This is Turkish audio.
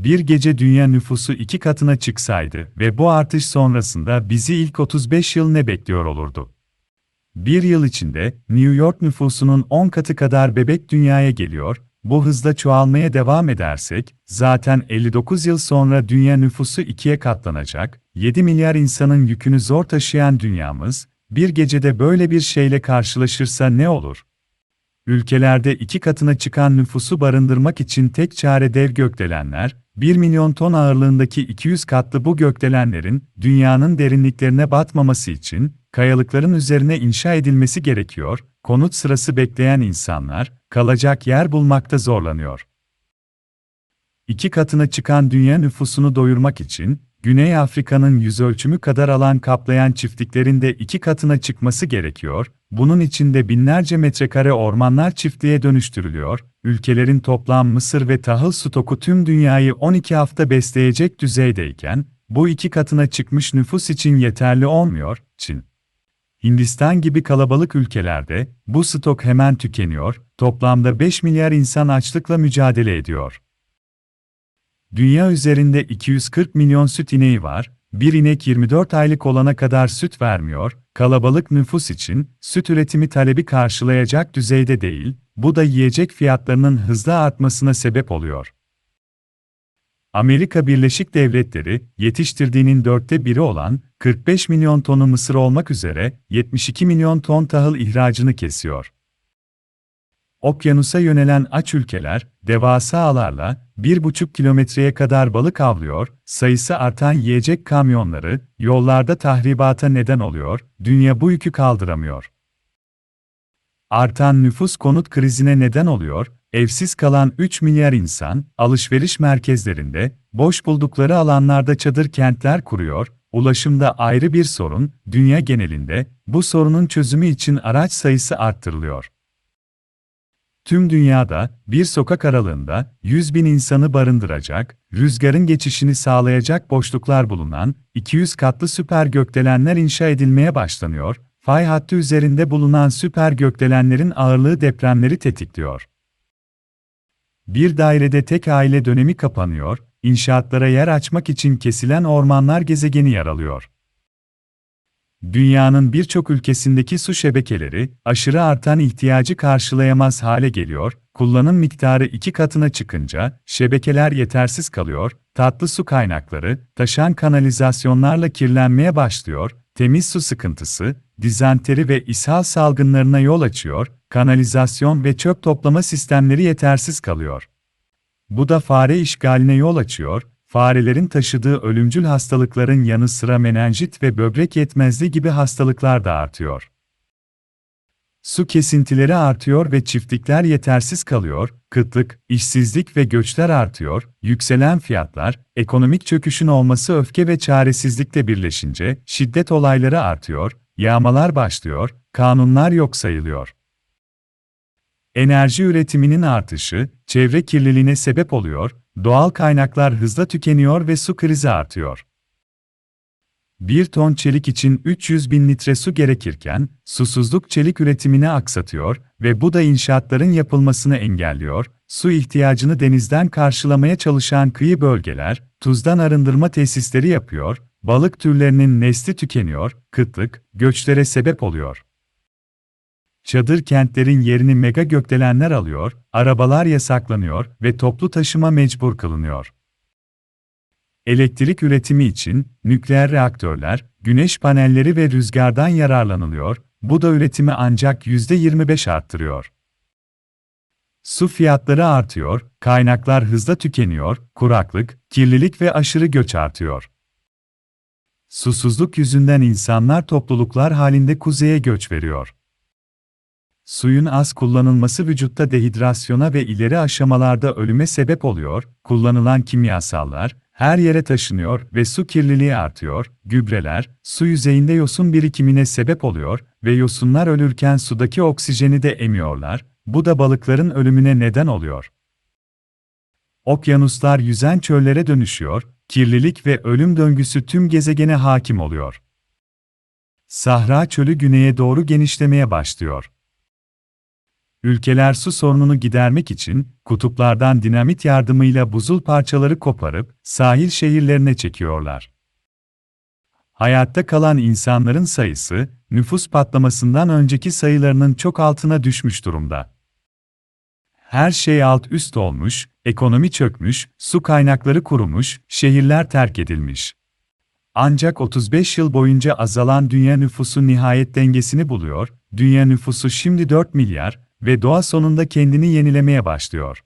Bir gece dünya nüfusu 2 katına çıksaydı ve bu artış sonrasında bizi ilk 35 yıl ne bekliyor olurdu? Bir yıl içinde New York nüfusunun 10 katı kadar bebek dünyaya geliyor, bu hızla çoğalmaya devam edersek, zaten 59 yıl sonra dünya nüfusu 2'ye katlanacak, 7 milyar insanın yükünü zor taşıyan dünyamız, bir gecede böyle bir şeyle karşılaşırsa ne olur? Ülkelerde 2 katına çıkan nüfusu barındırmak için tek çare dev gökdelenler, 1 milyon ton ağırlığındaki 200 katlı bu gökdelenlerin, dünyanın derinliklerine batmaması için, kayalıkların üzerine inşa edilmesi gerekiyor, konut sırası bekleyen insanlar, kalacak yer bulmakta zorlanıyor. 2 katına çıkan dünya nüfusunu doyurmak için, Güney Afrika'nın yüzölçümü kadar alan kaplayan çiftliklerin de 2 katına çıkması gerekiyor, bunun için de binlerce metrekare ormanlar çiftliğe dönüştürülüyor, ülkelerin toplam mısır ve tahıl stoku tüm dünyayı 12 hafta besleyecek düzeydeyken, bu 2 katına çıkmış nüfus için yeterli olmuyor, Çin. Hindistan gibi kalabalık ülkelerde, bu stok hemen tükeniyor, toplamda 5 milyar insan açlıkla mücadele ediyor. Dünya üzerinde 240 milyon süt ineği var, bir inek 24 aylık olana kadar süt vermiyor, kalabalık nüfus için süt üretimi talebi karşılayacak düzeyde değil, bu da yiyecek fiyatlarının hızla artmasına sebep oluyor. Amerika Birleşik Devletleri, yetiştirdiğinin 1/4 olan 45 milyon tonu mısır olmak üzere 72 milyon ton tahıl ihracını kesiyor. Okyanusa yönelen aç ülkeler, devasa ağlarla 1,5 kilometreye kadar balık avlıyor, sayısı artan yiyecek kamyonları, yollarda tahribata neden oluyor, dünya bu yükü kaldıramıyor. Artan nüfus konut krizine neden oluyor, evsiz kalan 3 milyar insan, alışveriş merkezlerinde, boş buldukları alanlarda çadır kentler kuruyor, ulaşımda ayrı bir sorun, dünya genelinde, bu sorunun çözümü için araç sayısı arttırılıyor. Tüm dünyada, bir sokak aralığında 100 bin insanı barındıracak, rüzgarın geçişini sağlayacak boşluklar bulunan 200 katlı süper gökdelenler inşa edilmeye başlanıyor, fay hattı üzerinde bulunan süper gökdelenlerin ağırlığı depremleri tetikliyor. Bir dairede tek aile dönemi kapanıyor, inşaatlara yer açmak için kesilen ormanlar gezegeni yaralıyor. Dünyanın birçok ülkesindeki su şebekeleri, aşırı artan ihtiyacı karşılayamaz hale geliyor, kullanım miktarı 2 katına çıkınca, şebekeler yetersiz kalıyor, tatlı su kaynakları, taşan kanalizasyonlarla kirlenmeye başlıyor, temiz su sıkıntısı, dizanteri ve ishal salgınlarına yol açıyor, kanalizasyon ve çöp toplama sistemleri yetersiz kalıyor. Bu da fare işgaline yol açıyor, farelerin taşıdığı ölümcül hastalıkların yanı sıra menenjit ve böbrek yetmezliği gibi hastalıklar da artıyor. Su kesintileri artıyor ve çiftlikler yetersiz kalıyor, kıtlık, işsizlik ve göçler artıyor, yükselen fiyatlar, ekonomik çöküşün olması öfke ve çaresizlikle birleşince şiddet olayları artıyor, yağmalar başlıyor, kanunlar yok sayılıyor. Enerji üretiminin artışı, çevre kirliliğine sebep oluyor, doğal kaynaklar hızla tükeniyor ve su krizi artıyor. 1 ton çelik için 300 bin litre su gerekirken, susuzluk çelik üretimini aksatıyor ve bu da inşaatların yapılmasını engelliyor, su ihtiyacını denizden karşılamaya çalışan kıyı bölgeler, tuzdan arındırma tesisleri yapıyor, balık türlerinin nesli tükeniyor, kıtlık, göçlere sebep oluyor. Çadır kentlerin yerini mega gökdelenler alıyor, arabalar yasaklanıyor ve toplu taşıma mecbur kılınıyor. Elektrik üretimi için nükleer reaktörler, güneş panelleri ve rüzgardan yararlanılıyor, bu da üretimi ancak %25 arttırıyor. Su fiyatları artıyor, kaynaklar hızla tükeniyor, kuraklık, kirlilik ve aşırı göç artıyor. Susuzluk yüzünden insanlar topluluklar halinde kuzeye göç veriyor. Suyun az kullanılması vücutta dehidrasyona ve ileri aşamalarda ölüme sebep oluyor, kullanılan kimyasallar her yere taşınıyor ve su kirliliği artıyor, gübreler, su yüzeyinde yosun birikimine sebep oluyor ve yosunlar ölürken sudaki oksijeni de emiyorlar, bu da balıkların ölümüne neden oluyor. Okyanuslar yüzen çöllere dönüşüyor, kirlilik ve ölüm döngüsü tüm gezegene hakim oluyor. Sahra çölü güneye doğru genişlemeye başlıyor. Ülkeler su sorununu gidermek için kutuplardan dinamit yardımıyla buzul parçaları koparıp sahil şehirlerine çekiyorlar. Hayatta kalan insanların sayısı, nüfus patlamasından önceki sayılarının çok altına düşmüş durumda. Her şey alt üst olmuş, ekonomi çökmüş, su kaynakları kurumuş, şehirler terk edilmiş. Ancak 35 yıl boyunca azalan dünya nüfusu nihayet dengesini buluyor, dünya nüfusu şimdi 4 milyar ve doğa sonunda kendini yenilemeye başlıyor.